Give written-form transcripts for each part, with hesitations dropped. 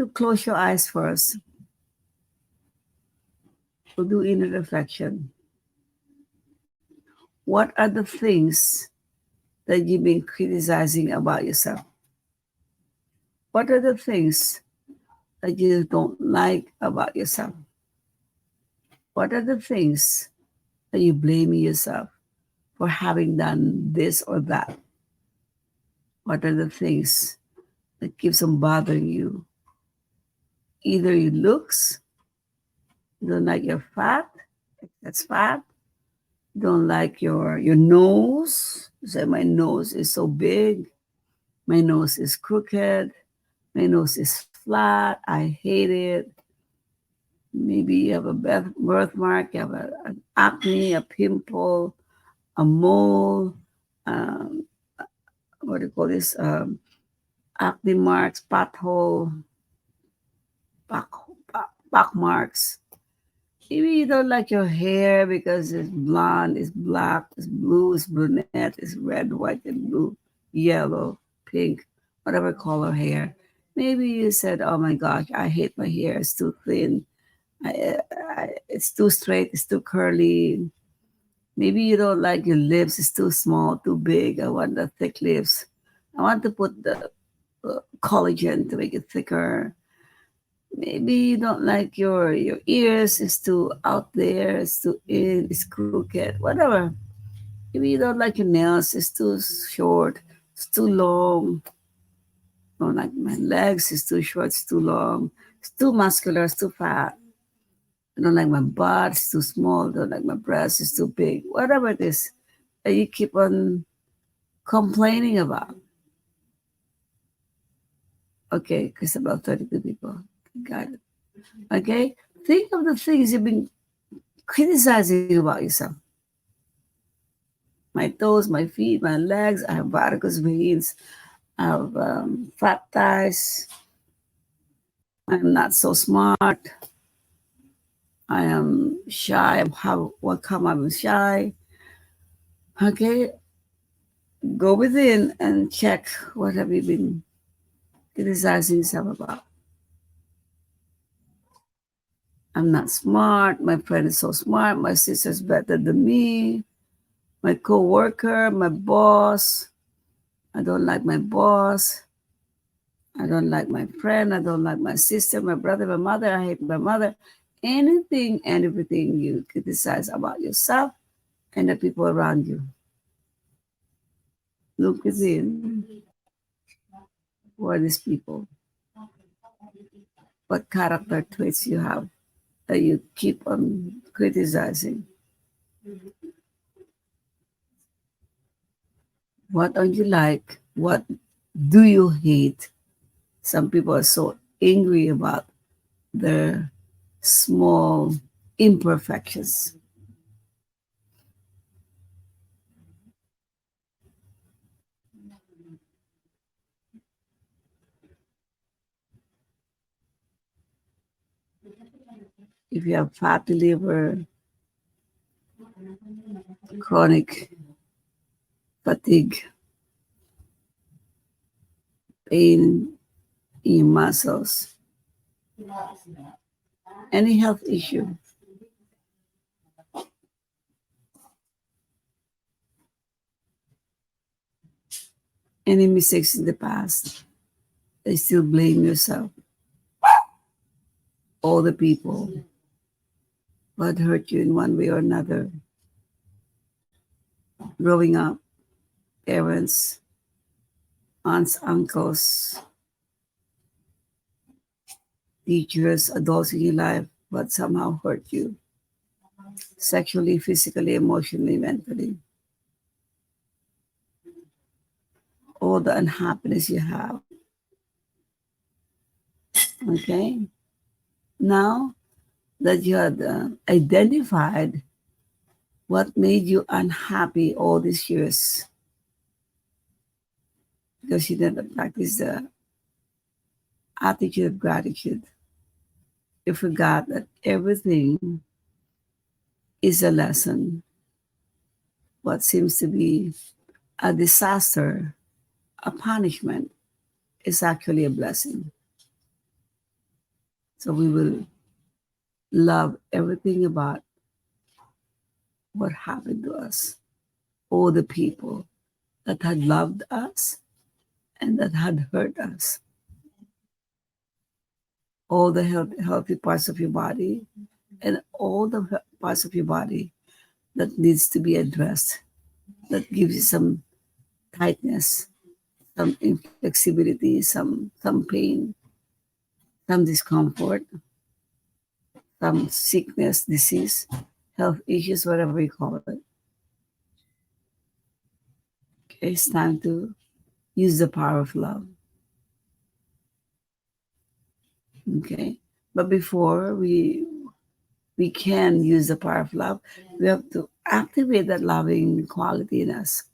to close your eyes first. We'll do inner reflection. What are the things that you've been criticizing about yourself? What are the things that you don't like about yourself? What are the things that you blame yourself for having done this or that? What are the things that keeps on bothering you? Either your looks, you don't like your fat, that's fat. You don't like your nose. You say, my nose is so big. My nose is crooked. My nose is flat. I hate it. Maybe you have a birthmark, you have an acne, a pimple, a mole, um, what do you call this? Acne marks, pothole, back marks. Maybe you don't like your hair because it's blonde, it's black, it's blue, it's brunette, it's red, white, and blue, yellow, pink, whatever color hair. Maybe you said, oh my gosh, I hate my hair, it's too thin. It's too straight, it's too curly. Maybe you don't like your lips, it's too small, too big. I want the thick lips. I want to put the collagen to make it thicker. Maybe you don't like your ears, it's too out there, it's too in, it's crooked, whatever. Maybe you don't like your nails, it's too short, it's too long. Don't like my legs, it's too short, it's too long, it's too muscular, it's too fat. I don't like my butt, it's too small. I don't like my breast, it's too big. Whatever it is that you keep on complaining about. Okay, because about 32 people. Got it. Okay? Think of the things you've been criticizing about yourself. My toes, my feet, my legs, I have varicose veins, I have fat thighs, I'm not so smart. I am shy. What come I'm shy? Okay, go within and check what have you been criticizing yourself about. I'm not smart. My friend is so smart. My sister's better than me. My co-worker, my boss. I don't like my boss. I don't like my friend. I don't like my sister, my brother, my mother. I hate my mother. Anything and everything you criticize about yourself and the people around you. Look within. Who are these people? What character traits you have that you keep on criticizing? What don't you like? What do you hate? Some people are so angry about their small imperfections. If you have fatty liver, chronic fatigue, pain in your muscles, any health issue, any mistakes in the past, they still blame yourself. All the people what hurt you in one way or another. Growing up, parents, aunts, uncles, teachers, adults in your life, but somehow hurt you sexually, physically, emotionally, mentally. All the unhappiness you have. Okay? Now that you had identified what made you unhappy all these years, because you didn't practice the attitude of gratitude, you forgot that everything is a lesson. What seems to be a disaster, a punishment, is actually a blessing. So we will love everything about what happened to us, all the people that had loved us and that had hurt us, all the healthy parts of your body and all the parts of your body that needs to be addressed, that gives you some tightness, some inflexibility, some pain, some discomfort, some sickness, disease, health issues, whatever you call it. Okay, it's time to use the power of love. Okay, but before we can use the power of love, we have to activate that loving quality in us.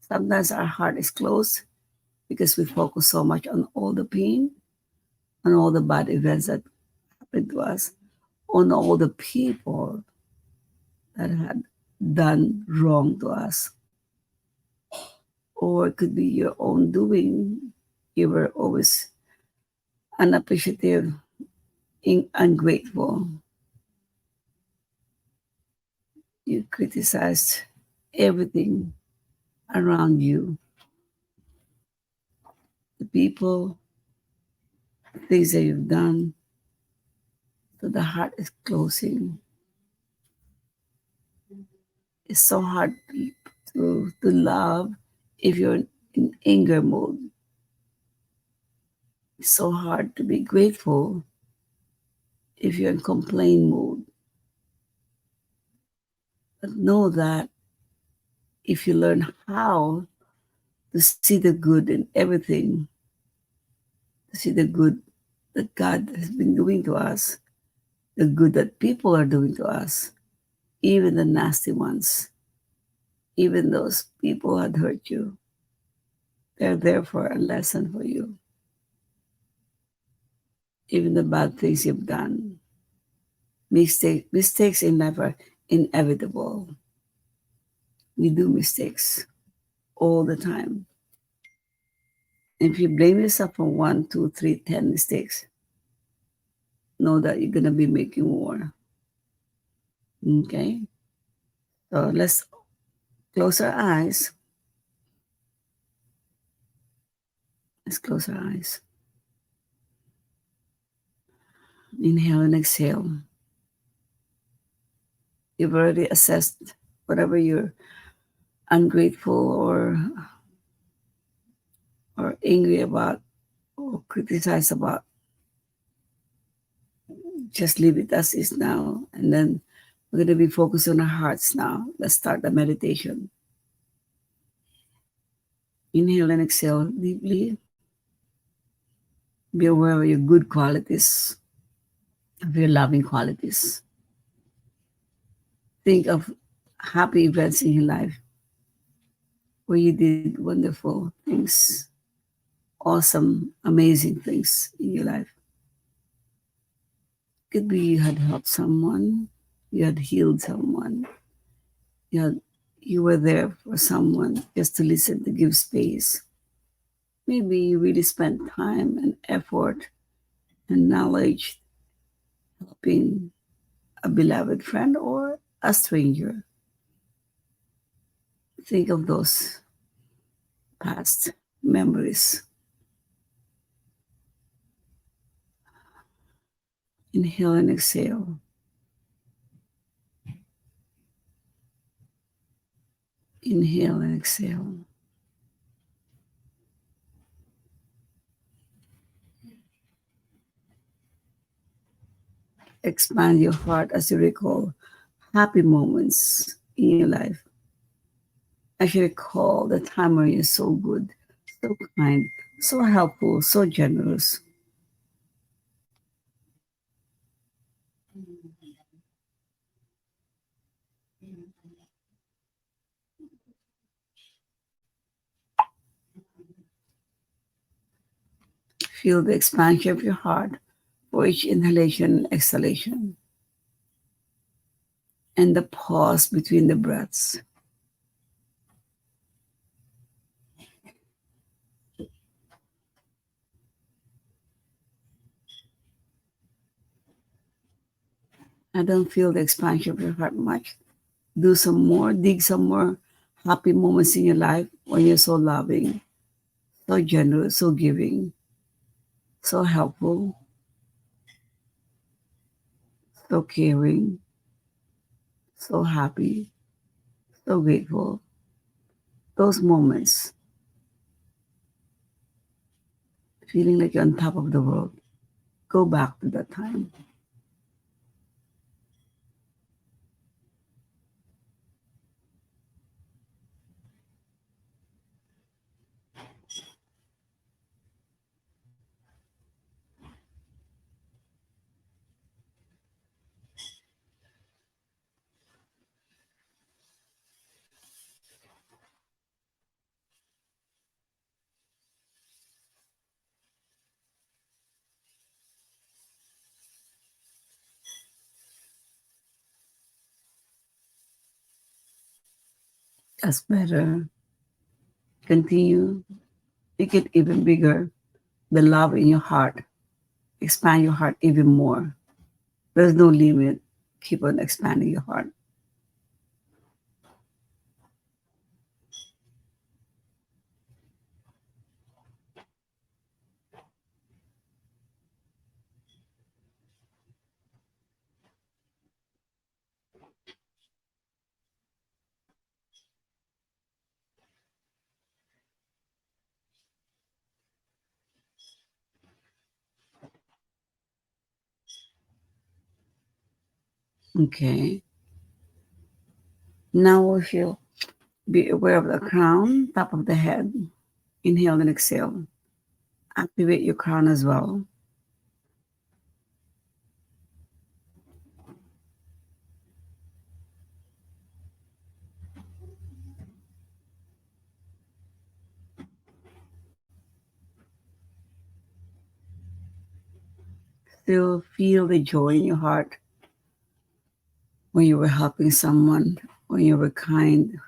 Sometimes our heart is closed because we focus so much on all the pain, on all the bad events that happened to us, on all the people that had done wrong to us. Or it could be your own doing. You were always unappreciative, ungrateful. You criticized everything around you, the people, things that you've done. So the heart is closing. It's so hard to love if you're in anger mode. It's so hard to be grateful if you're in complain mode. But know that if you learn how to see the good in everything, to see the good that God has been doing to us, the good that people are doing to us, even the nasty ones, even those people who had hurt you, they're there for a lesson for you. Even the bad things you've done, mistakes in life are inevitable. We do mistakes all the time. If you blame yourself for 1, 2, 3, 10 mistakes, know that you're gonna be making more. Okay? So let's close our eyes. Let's close our eyes. Inhale and exhale. You've already assessed whatever you're ungrateful or angry about or criticize about. Just leave it as is now. And then we're going to be focused on our hearts now. Let's start the meditation. Inhale and exhale deeply. Be aware of your good qualities, of your loving qualities. Think of happy events in your life where you did wonderful things, awesome, amazing things in your life. Could be you had helped someone, you had healed someone, you were there for someone just to listen, to give space. Maybe you really spent time and effort and knowledge helping a beloved friend or a stranger. Think of those past memories. Inhale and exhale. Inhale and exhale. Expand your heart as you recall happy moments in your life. As you recall the time when you're so good, so kind, so helpful, so generous. Feel the expansion of your heart for each inhalation and exhalation, and the pause between the breaths. I don't feel the expansion of your heart much. Do some more, dig some more happy moments in your life when you're so loving, so generous, so giving, so helpful, so caring, so happy, so grateful. Those moments, feeling like you're on top of the world, go back to that time. That's better. Continue. Make it even bigger. The love in your heart. Expand your heart even more. There's no limit. Keep on expanding your heart. Okay. Now if you be aware of the crown, top of the head. Inhale and exhale. Activate your crown as well. Still feel the joy in your heart when you were helping someone, when you were kind,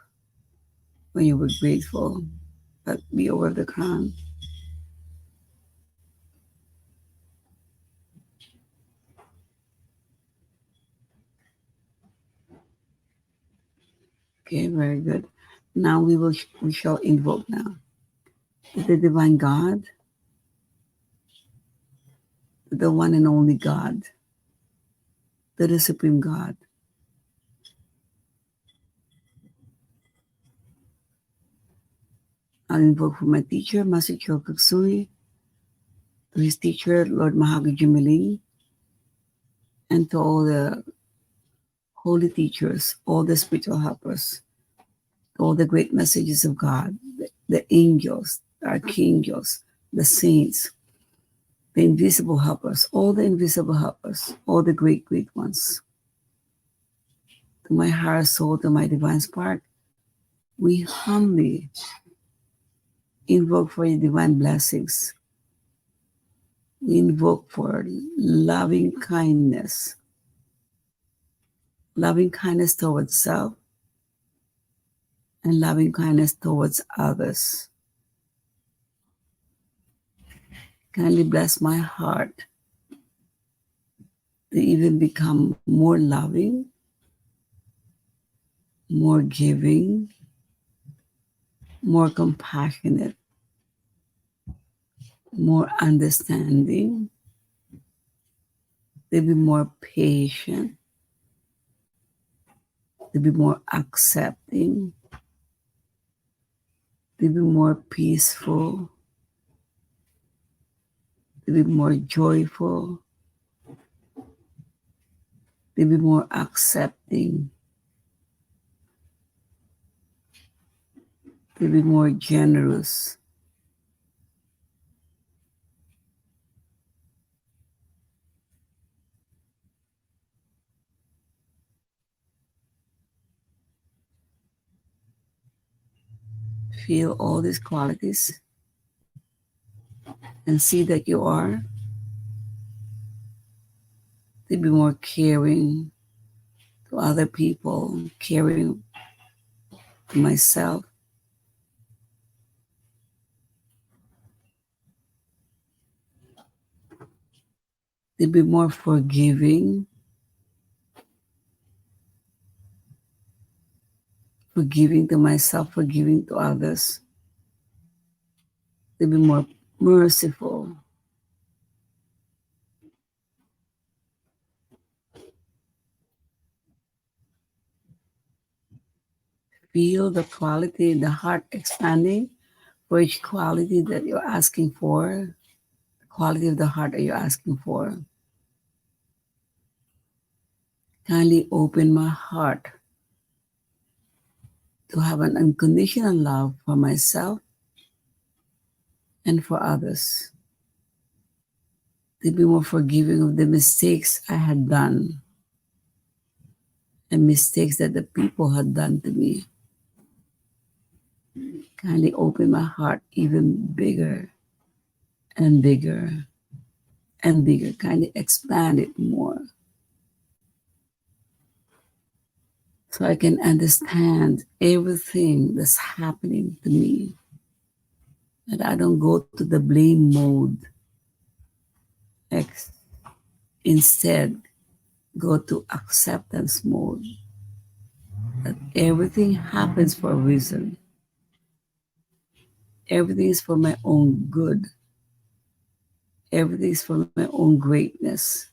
when you were grateful. But be aware of the crown. Okay, very good. Now we shall invoke now the divine God, the one and only God, the supreme God. I'll invoke for my teacher, Master Choa Kok Sui, to his teacher, Lord Mahagajimali, and to all the holy teachers, all the spiritual helpers, all the great messages of God, the angels, the archangels, the saints, the invisible helpers, all the invisible helpers, all the great, great ones. To my higher soul, to my divine spark, we humbly invoke for your divine blessings. We invoke for loving kindness towards self, and loving kindness towards others. Kindly bless my heart to even become more loving, more giving, more compassionate, more understanding, to be more patient, to be more accepting, to be more peaceful, to be more joyful, to be more accepting, to be more generous. Feel all these qualities and see that you are to be more caring to other people, caring to myself, to be more forgiving, forgiving to myself, forgiving to others, to be more merciful. Feel the quality, the heart expanding for each quality that you're asking for. The quality of the heart that you're asking for. Kindly open my heart to have an unconditional love for myself and for others. To be more forgiving of the mistakes I had done and mistakes that the people had done to me. Kindly open my heart even bigger and bigger and bigger. Kindly expand it more so I can understand everything that's happening to me. That I don't go to the blame mode. Instead, go to acceptance mode. That everything happens for a reason. Everything is for my own good. Everything is for my own greatness.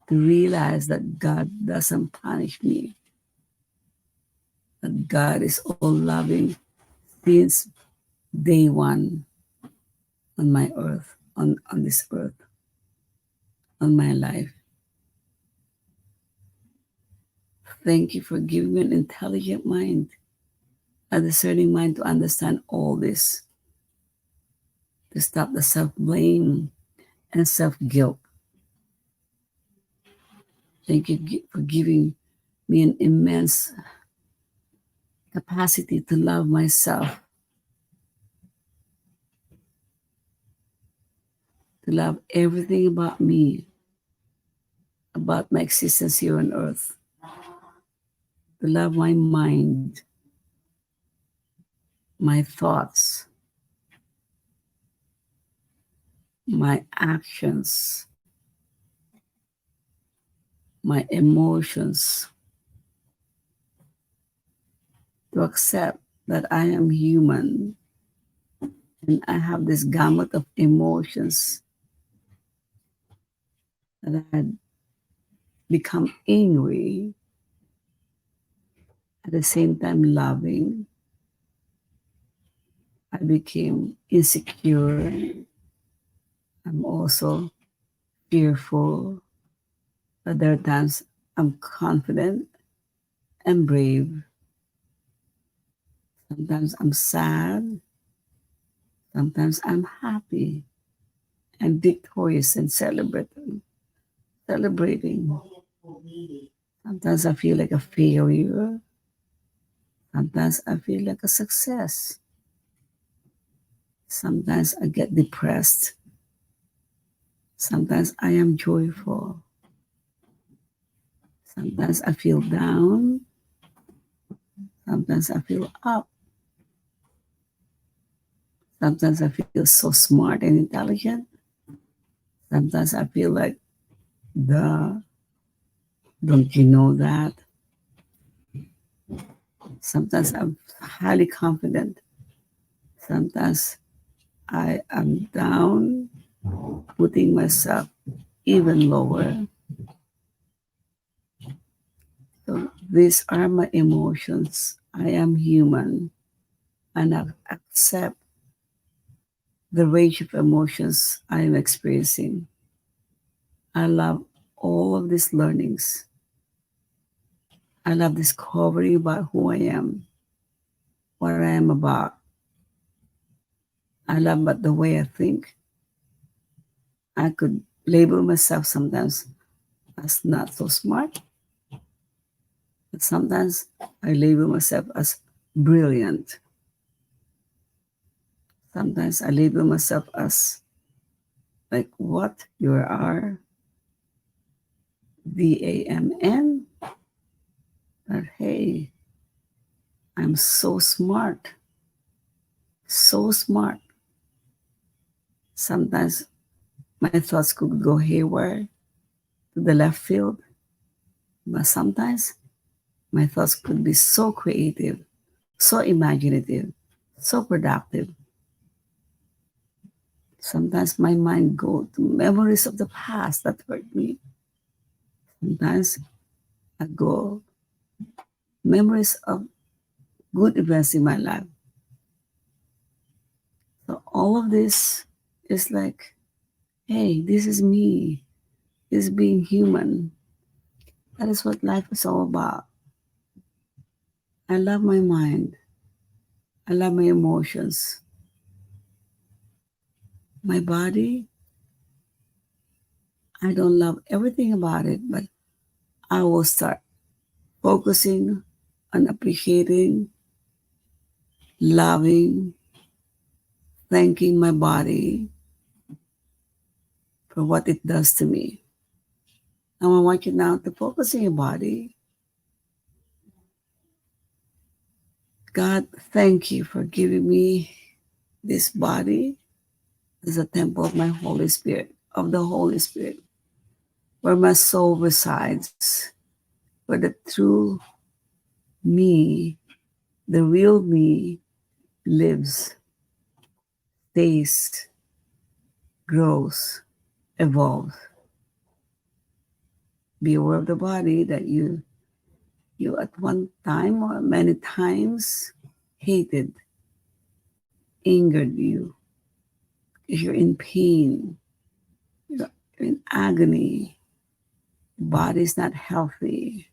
To realize that God doesn't punish me. That God is all loving since day one on my earth, on this earth, on my life. Thank you for giving me an intelligent mind, a discerning mind to understand all this, to stop the self-blame and self-guilt. Thank you for giving me an immense capacity to love myself, to love everything about me, about my existence here on earth, to love my mind, my thoughts, my actions, my emotions, to accept that I am human and I have this gamut of emotions, that I had become angry, at the same time loving. I became insecure. I'm also fearful. But there are times I'm confident and brave. Sometimes I'm sad. Sometimes I'm happy and victorious and celebrating. Sometimes I feel like a failure. Sometimes I feel like a success. Sometimes I get depressed. Sometimes I am joyful. Sometimes I feel down. Sometimes I feel up. Sometimes I feel so smart and intelligent. Sometimes I feel like, duh, don't you know that? Sometimes I'm highly confident. Sometimes I am down, putting myself even lower. So these are my emotions. I am human, and I accept the range of emotions I am experiencing. I love all of these learnings. I love discovering about who I am, what I am about. I love about the way I think. I could label myself sometimes as not so smart, but sometimes I label myself as brilliant. Sometimes I label myself as like what? You are VAMN. But hey, I'm so smart. So smart. Sometimes my thoughts could go haywire to the left field, but sometimes My thoughts could be so creative, so imaginative, so productive. Sometimes my mind goes to memories of the past that hurt me. Sometimes I go memories of good events in my life. So all of this is like, hey, this is me. This is being human. That is what life is all about. I love my mind. I love my emotions. My body, I don't love everything about it, but I will start focusing on appreciating, loving, thanking my body for what it does to me. Now I want you now to focus on your body. God, thank you for giving me this body as a temple of my Holy Spirit, of the Holy Spirit, where my soul resides, where the true me, the real me, lives, stays, grows, evolves. Be aware of the body that you at one time or many times hated, angered you. If you're in pain, you're in agony, the body is not healthy,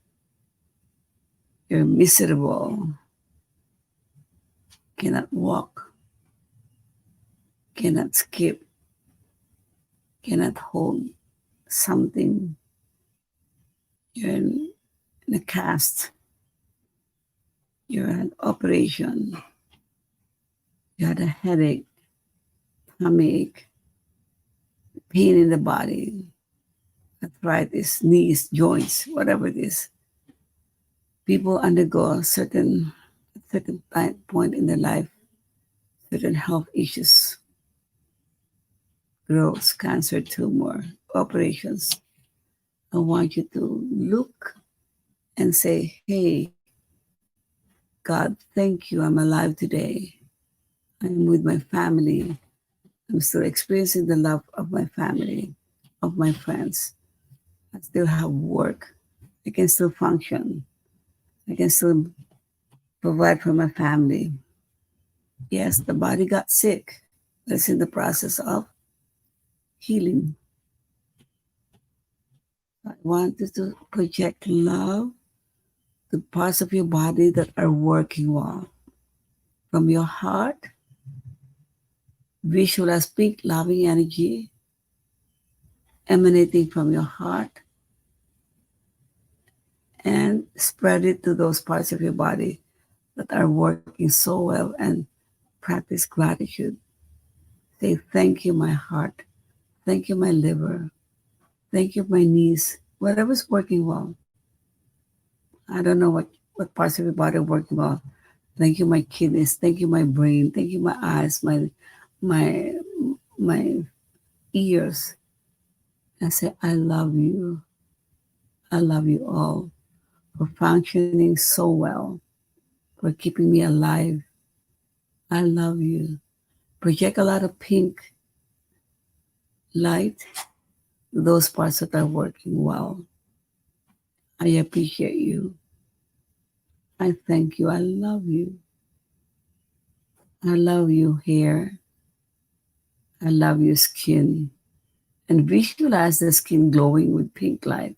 you're miserable, cannot walk, cannot skip, cannot hold something. You're in a cast, you're an operation, you had a headache, tummy ache, pain in the body, arthritis, knees, joints, whatever it is. People undergo certain point in their life, certain health issues, growth, cancer, tumor, operations. I want you to look and say, hey, God, thank you. I'm alive today. I'm with my family. I'm still experiencing the love of my family, of my friends. I still have work. I can still function. I can still provide for my family. Yes, the body got sick. It's in the process of healing. I want you to project love to parts of your body that are working well. From your heart, visualize pink loving energy emanating from your heart and spread it to those parts of your body that are working so well and practice gratitude. Say, thank you, my heart. Thank you, my liver. Thank you, my knees. Whatever's working well. I don't know what parts of your body are working well. Thank you, my kidneys. Thank you, my brain. Thank you, my eyes, my my ears. And say, I love you. I love you all for functioning so well, for keeping me alive. I love you. Project a lot of pink light to those parts that are working well. I appreciate you. I thank you. I love you. I love you, hair. I love your skin. And visualize the skin glowing with pink light,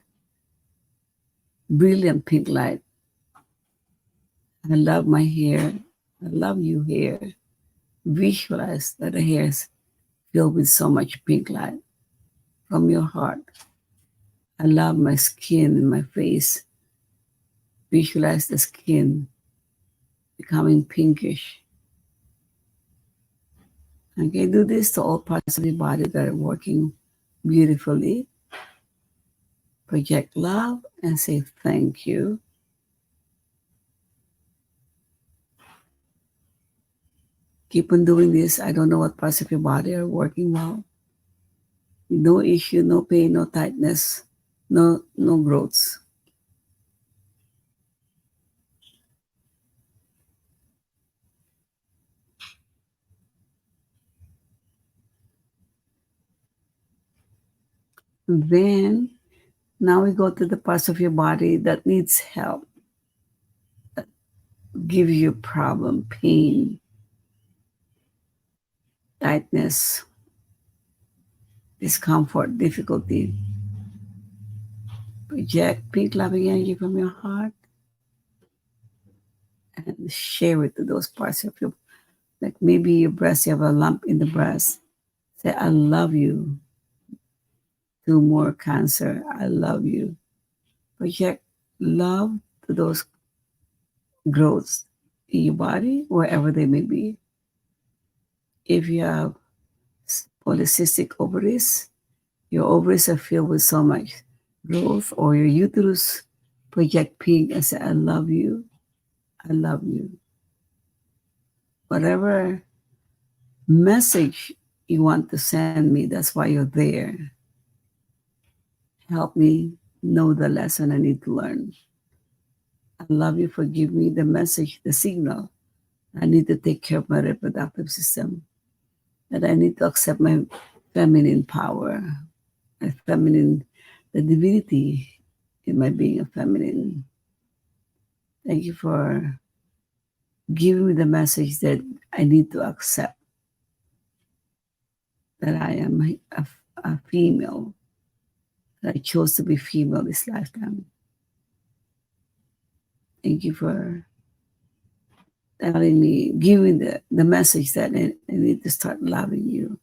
brilliant pink light. I love my hair. I love you, hair. Visualize that the hair is filled with so much pink light from your heart. I love my skin and my face. Visualize the skin becoming pinkish. Okay, do this to all parts of your body that are working beautifully. Project love and say thank you. Keep on doing this. I don't know what parts of your body are working well. No issue, no pain, no tightness, no growths. Then, now we go to the parts of your body that needs help, give you problem, pain, tightness, discomfort, difficulty. Project pink loving energy from your heart and share it to those parts of your, like maybe your breast, you have a lump in the breast. Say, I love you. Tumor, cancer, I love you. Project love to those growths in your body, wherever they may be. If you have polycystic ovaries, your ovaries are filled with so much growth, or your uterus, project pink and say, I love you. I love you. Whatever message you want to send me, that's why you're there. Help me know the lesson I need to learn. I love you for giving me the message, the signal. I need to take care of my reproductive system. That I need to accept my feminine power, my feminine, the divinity in my being a feminine. Thank you for giving me the message that I need to accept that I am a female, that I chose to be female this lifetime. Thank you for telling me, giving the message that I need to start loving you.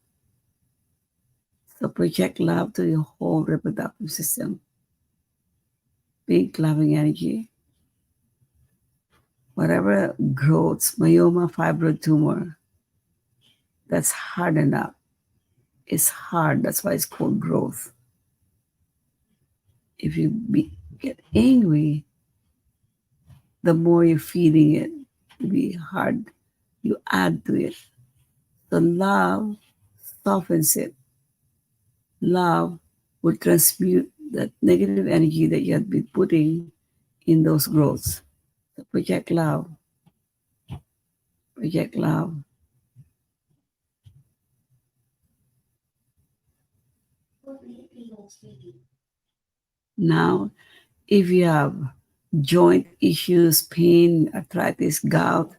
So project love to your whole reproductive system. Big loving energy. Whatever growths, myoma, fibroid, tumor, that's hard enough. It's hard. That's why it's called growth. If you get angry, the more you're feeding it to be hard, you add to it. So love softens it. Love will transmute that negative energy that you have been putting in those growths. So project love. Project love. Now, if you have joint issues, pain, arthritis, gout,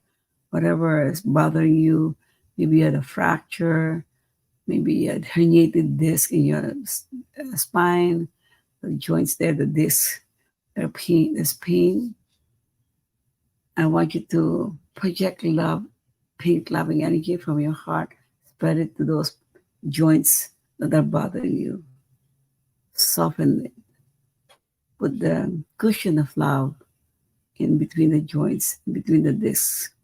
whatever is bothering you, maybe you had a fracture, maybe you had herniated disc in your spine, the joints there, the disc, there's pain. I want you to project love, pink loving energy from your heart, spread it to those joints that are bothering you. Soften it. Put the cushion of love in between the joints, in between the discs.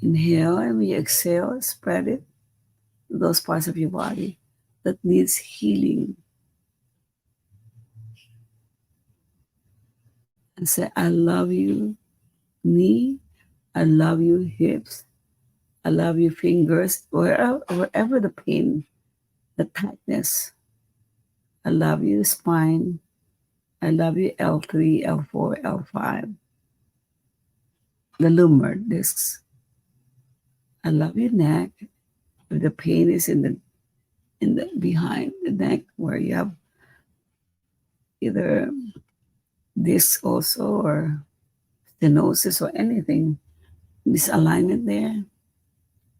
Inhale, and when you exhale, spread it to those parts of your body that needs healing. And say, I love you, knee. I love you, hips. I love you, fingers. Wherever the pain, the tightness. I love you, spine. I love you, L3, L4, L5. The lumbar discs. I love your neck. If the pain is in the behind the neck where you have either disc also or stenosis or anything, misalignment there.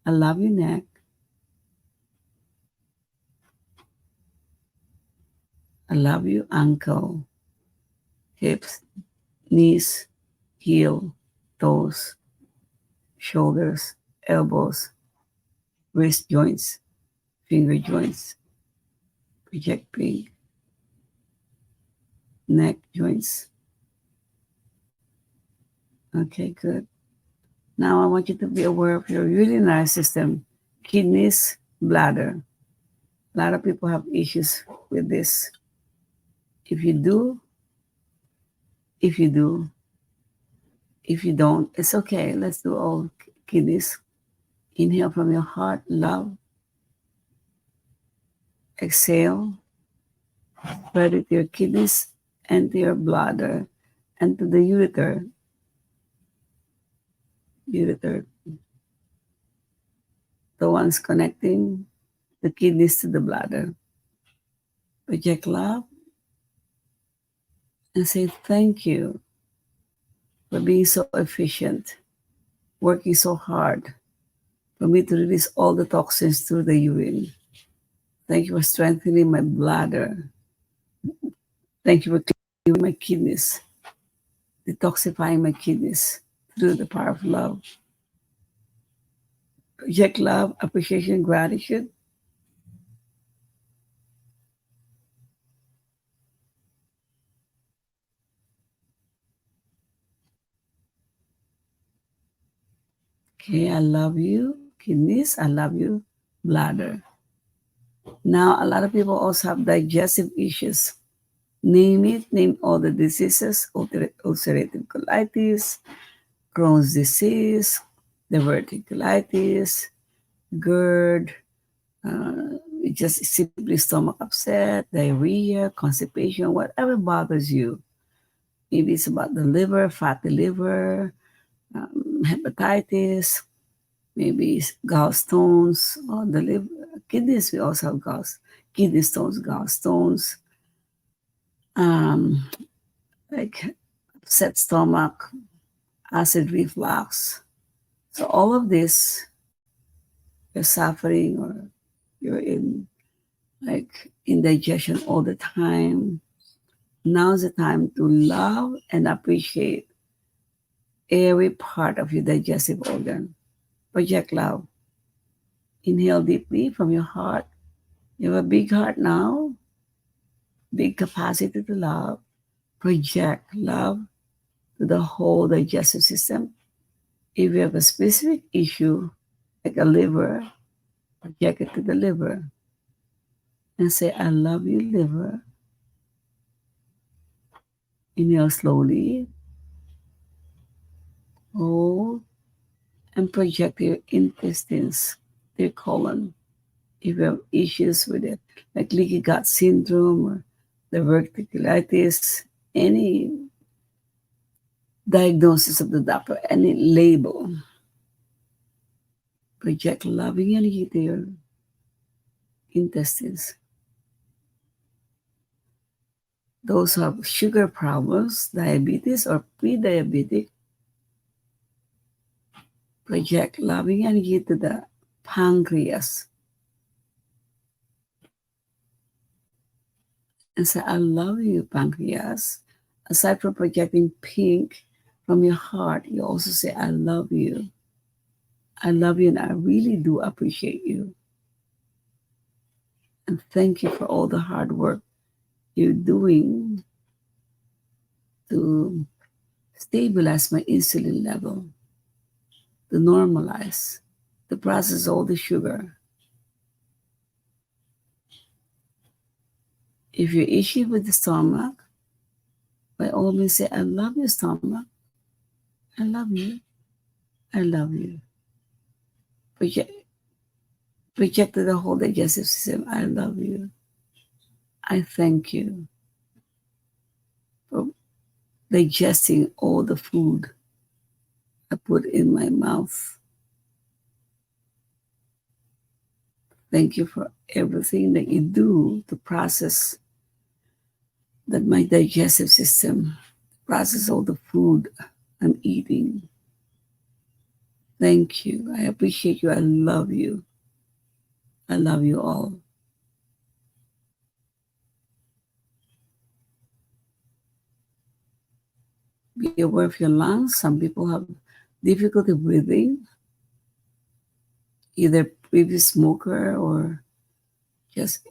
I love your neck. I love you, ankle, hips, knees, heel, toes, shoulders, elbows, wrist joints, finger joints, project pink, neck joints. Okay, good. Now I want you to be aware of your urinary system, kidneys, bladder. A lot of people have issues with this. If you do, if you do, if you don't, it's okay. Let's do all kidneys. Inhale from your heart, love. Exhale, spread it to your kidneys and to your bladder and to the ureter. Ureter, the ones connecting the kidneys to the bladder. Project love and say thank you for being so efficient, working so hard for me to release all the toxins through the urine. Thank you for strengthening my bladder. Thank you for cleaning my kidneys, detoxifying my kidneys through the power of love. Project love, appreciation, gratitude. Okay, I love you, kidneys. I love you, bladder. Now, a lot of people also have digestive issues. Name it, name all the diseases, ulcerative colitis, Crohn's disease, diverticulitis, GERD, just simply stomach upset, diarrhea, constipation, whatever bothers you. Maybe it's about the liver, fatty liver, hepatitis, maybe it's gallstones, or the liver, kidneys. We also have kidney stones, gallstones, um, like upset stomach, acid reflux. So all of this, you're suffering or you're in like indigestion all the time. Now's the time to love and appreciate every part of your digestive organ. Project love. Inhale deeply from your heart. You have a big heart now, big capacity to love. Project love to the whole digestive system. If you have a specific issue, like a liver, project it to the liver and say, I love you, liver. Inhale slowly, hold, and project your intestines, your colon. If you have issues with it, like leaky gut syndrome or diverticulitis, any diagnosis of the doctor, any label, project loving energy to your intestines. Those who have sugar problems, diabetes or pre-diabetic, project loving energy to the pancreas. And say, I love you, pancreas. Aside from projecting pink from your heart, you also say, I love you. I love you and I really do appreciate you. And thank you for all the hard work you're doing to stabilize my insulin level, to normalize, to process all the sugar. If you're issue with the stomach, by all means say, I love you, stomach. I love you. I love you. Project to the whole digestive system. I love you. I thank you for digesting all the food I put in my mouth. Thank you for everything that you do to process that my digestive system, process all the food I'm eating. Thank you. I appreciate you. I love you. I love you all. Be aware of your lungs. Some people have difficulty breathing, either previous smoker or just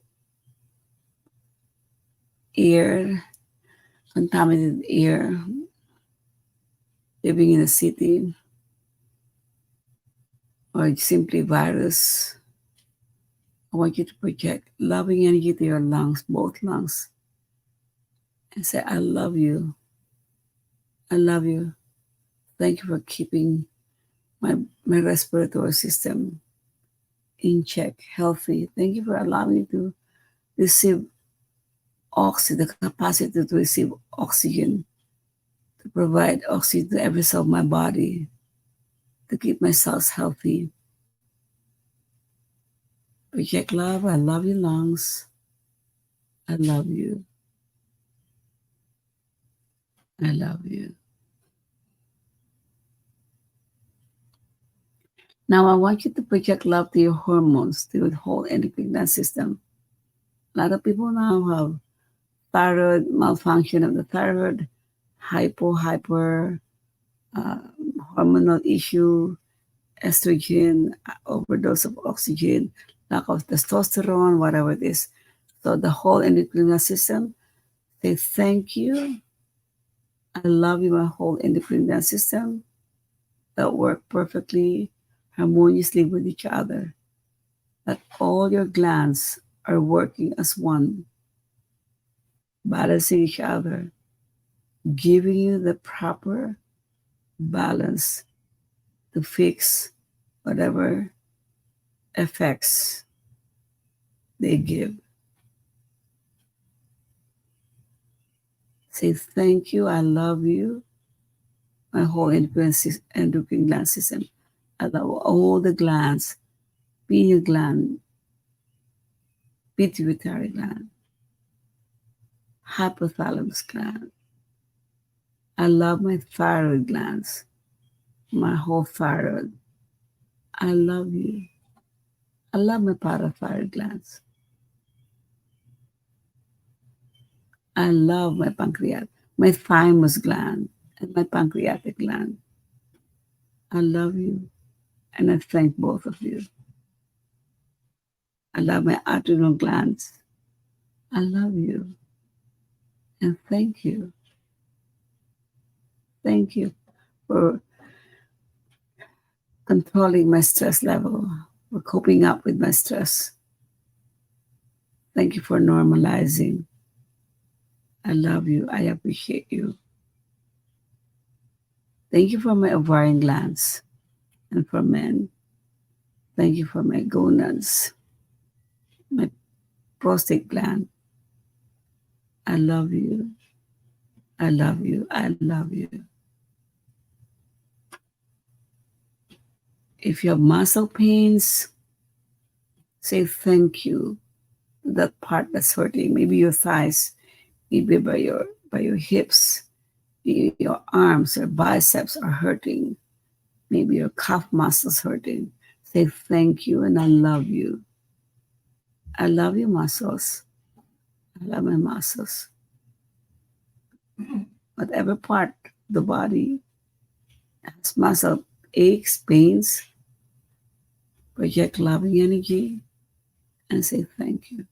air, contaminated air, living in a city, or simply virus. I want you to project loving energy to your lungs, both lungs, and say, I love you. I love you. Thank you for keeping my respiratory system in check, healthy. Thank you for allowing me to receive oxygen, the capacity to receive oxygen, to provide oxygen to every cell of my body, to keep my cells healthy. Project love. I love your lungs. I love you. I love you. Now I want you to project love to your hormones, to your whole endocrine system. A lot of people now have thyroid malfunction of the thyroid, hyper, uh, hormonal issue, estrogen, overdose of oxygen, lack of testosterone, whatever it is. So the whole endocrine system, say thank you. I love you, my whole endocrine system that work perfectly, harmoniously with each other. That all your glands are working as one, balancing each other, giving you the proper balance to fix whatever effects they give. Say thank you, I love you, my whole endocrine gland system. I love all the glands, pineal gland, pituitary gland, hypothalamus gland. I love my thyroid glands, my whole thyroid. I love you. I love my parathyroid glands. I love my pancreas, my thymus gland, and my pancreatic gland. I love you, and I thank both of you. I love my adrenal glands. I love you, and thank you. Thank you for controlling my stress level, for coping up with my stress. Thank you for normalizing. I love you. I appreciate you. Thank you for my ovarian glands and for men. Thank you for my gonads, my prostate gland. I love you. I love you. I love you. If you have muscle pains, say thank you to that part that's hurting. Maybe your thighs, maybe by your hips, maybe your arms or biceps are hurting. Maybe your calf muscles hurting. Say thank you and I love you. I love your muscles. I love my muscles. Whatever part of the body has muscle aches, pains, project loving energy and say thank you.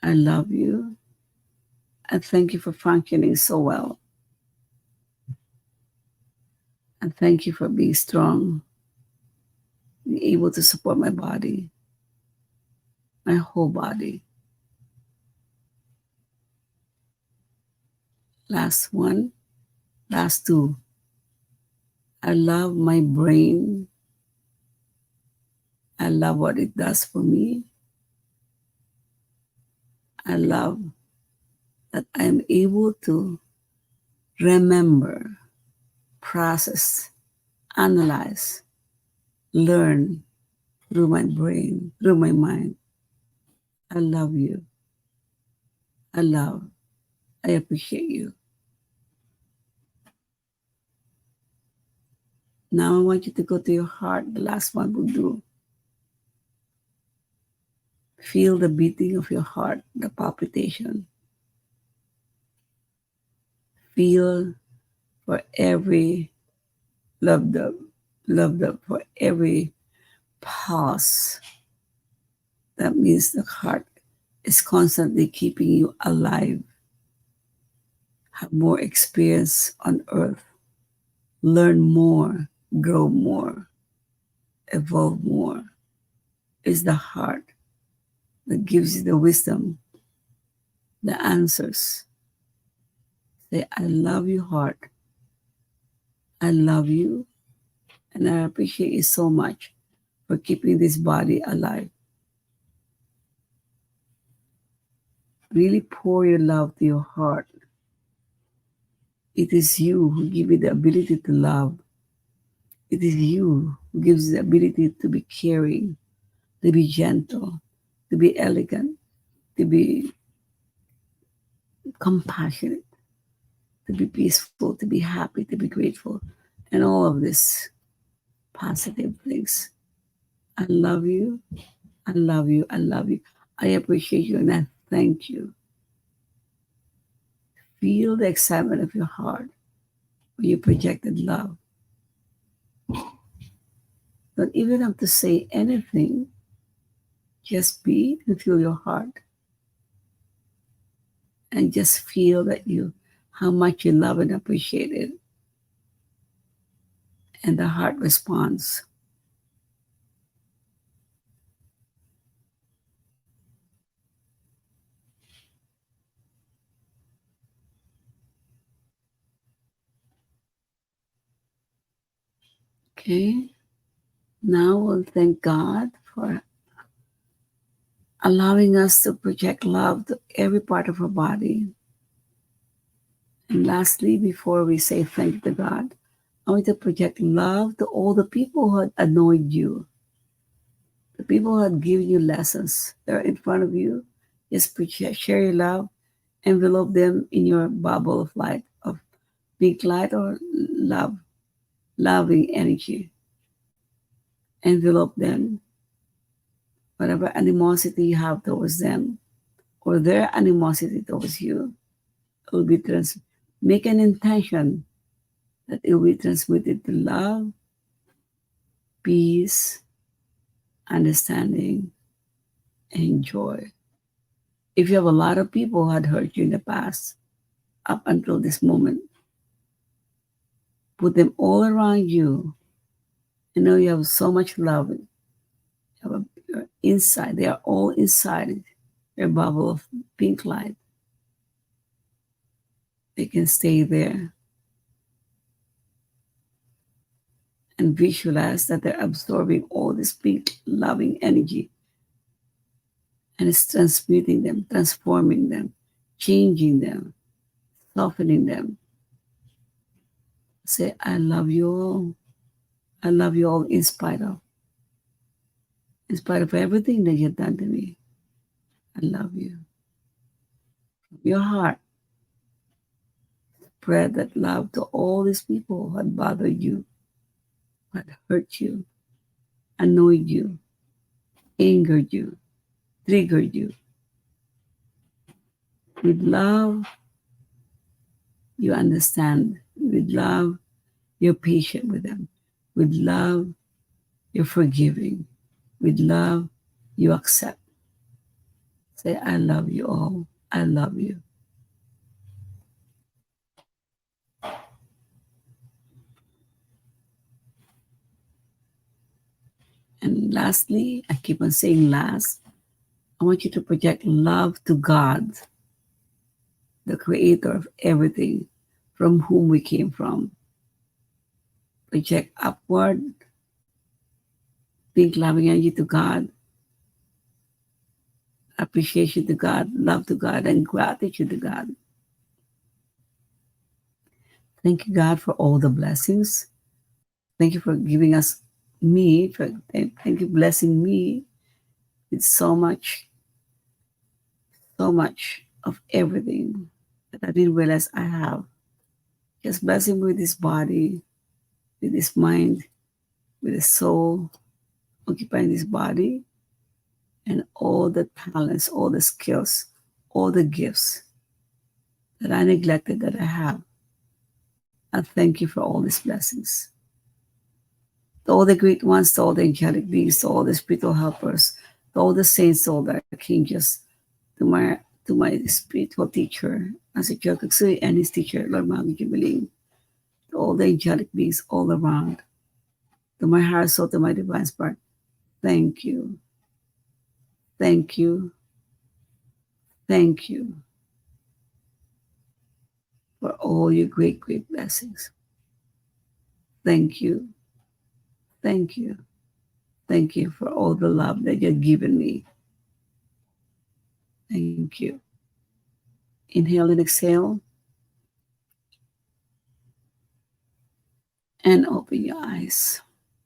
I love you. I thank you for functioning so well. And thank you for being strong, being able to support my body, my whole body. Last one, last two. I love my brain. I love what it does for me. I love that I'm able to remember, process, analyze, learn through my brain, through my mind. I love you. I love. I appreciate you. Now I want you to go to your heart. The last one will do. Feel the beating of your heart, the palpitation. Feel for every loved up, for every pulse. That means the heart is constantly keeping you alive. Have more experience on earth. Learn more, grow more, evolve more. It's the heart that gives you the wisdom, the answers. Say, I love you, heart. I love you, and I appreciate you so much for keeping this body alive. Really pour your love to your heart. It is you who give you the ability to love. It is you who gives you the ability to be caring, to be gentle, to be elegant, to be compassionate, to be peaceful, to be happy, to be grateful, and all of these positive things. I love you. I love you. I love you. I appreciate you and I thank you. Feel the excitement of your heart when you projected love. Don't even have to say anything. Just be and feel your heart. And just feel that how much you love and appreciate it. And the heart responds. Okay. Now we'll thank God for allowing us to project love to every part of our body. And lastly, before we say thank you to God, I want to project love to all the people who had annoyed you, the people who had given you lessons. They're in front of you. Just project, share your love, envelope them in your bubble of light, of pink light or love, loving energy. Envelope them, whatever animosity you have towards them, or their animosity towards you, will be make an intention that it will be transmuted to love, peace, understanding, and joy. If you have a lot of people who had hurt you in the past, up until this moment, put them all around you. You know you have so much love. You have you're inside. They are all inside your bubble of pink light. They can stay there and visualize that they're absorbing all this pink loving energy and it's transmuting them, transforming them, changing them, softening them. Say, I love you all. I love you all in spite of everything that you've done to me. I love you. From your heart, spread that love to all these people who had bothered you, who had hurt you, annoyed you, angered you, triggered you. With love, you understand. With love, you're patient with them. With love, you're forgiving. With love, you accept. Say, I love you all. I love you. And lastly, I keep on saying last, I want you to project love to God, the creator of everything, from whom we came from. Project upward, think loving energy to God, appreciation to God, love to God, and gratitude to God. Thank you, God, for all the blessings. Thank you for giving us thank you blessing me with so much of everything that I didn't realize I have. Just blessing me with this body, with this mind, with the soul, occupying this body, and all the talents, all the skills, all the gifts that I neglected that I have. I thank you for all these blessings. To all the great ones, to all the angelic beings, to all the spiritual helpers, to all the saints, to all the archangels, to my spiritual teacher, as a 𝐾𝐨𝐶 and his teacher, Lord 𝐷𝐸𝐿𝐼𝐴, to all the angelic beings all around, to my heart, soul, to my divine spark. Thank you. Thank you. Thank you for all your great, great blessings. Thank you. Thank you. Thank you for all the love that you've given me. Thank you. Inhale and exhale. And open your eyes.